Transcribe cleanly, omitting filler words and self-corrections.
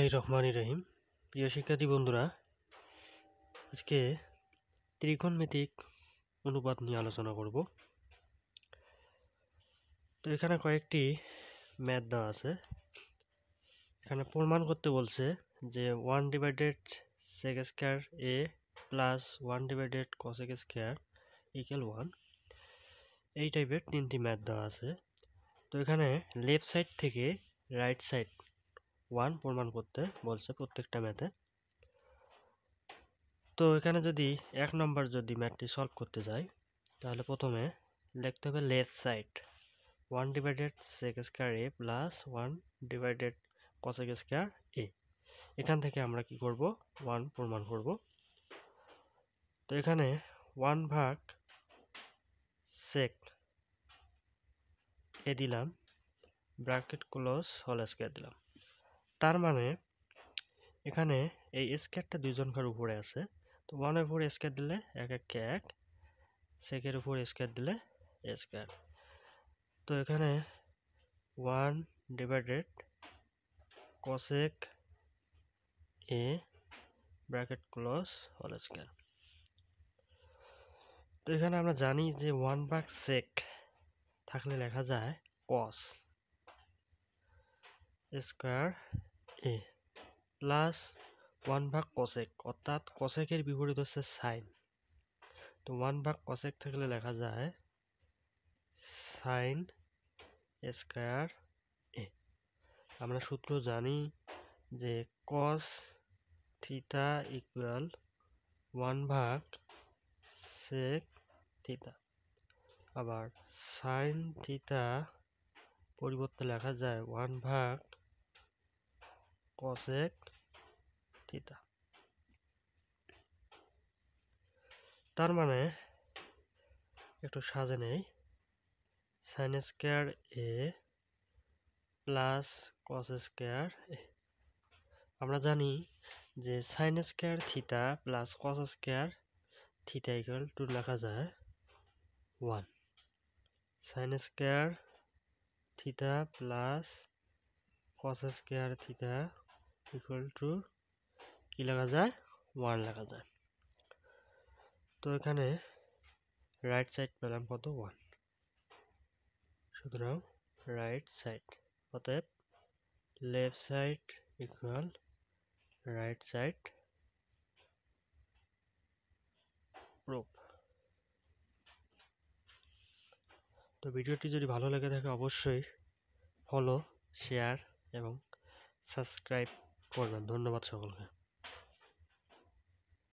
বিসমিল্লাহির রহমানির রহিম। প্রিয় শিক্ষার্থী বন্ধুরা, আজকে ত্রিকোণমিতিক অনুপাত নিয়ে আলোচনা করব। তো এখানে কয়েকটি ম্যাথ দেওয়া আছে। এখানে প্রমাণ করতে বলছে যে 1/sec² a plus 1/cosec² equal 1, এই টাইপের তিনটি ম্যাথ দেওয়া আছে। তো এখানে লেফট সাইড থেকে রাইট সাইড 1 প্রমাণ করতে বলছে প্রত্যেকটা ম্যাথে। তো এখানে যদি 1 নম্বর যদি ম্যাথটি সলভ করতে যাই, তাহলে প্রথমে লিখতে হবে left side 1/sec² a plus 1/cosec² a। এখান থেকে আমরা কি করব, 1 প্রমাণ করব। তো এখানে 1/sec a দিলাম, ব্র্যাকেট ক্লোজ হোল স্কয়ার দিলাম। তার মানে এখানে এই স্কয়ারটা দুই সংখ্যার উপরে আছে, তো 1 এর উপর স্কয়ার দিলে 1 1 1, sec এর উপর স্কয়ার দিলে a স্কয়ার। তো এখানে 1/cosec a bracket close whole square. তো এখানে আমরা জানি যে 1/sec থাকলে লেখা যায় cos square a plus 1/cosec, অর্থাৎ cosec এর বিপরীত হচ্ছে sin। তো 1/cosec থাকলে লেখা যায় sin স্কয়ার a। আমরা সূত্র জানি যে cos theta equal 1/sec theta, আবার sin থিটা পরিবর্তে লেখা যায় 1/cosec থিটা। তার মানে একটু সাজে নেই, sin square a plus cos square a। আমরা জানি যে sin square theta plus cos square theta equal to লেখা যায় 1। sin square theta plus cos square theta equal to কি লেখা যায়, 1 লেখা যায়। তো এখানে রাইট সাইড পেলাম কত, 1। সুতরাং রাইট সাইড, অতএব left side equal right side proof. তো ভিডিওটি যদি ভালো লেগে থাকে অবশ্যই ফলো, শেয়ার এবং সাবস্ক্রাইব করবেন। ধন্যবাদ সকলকে।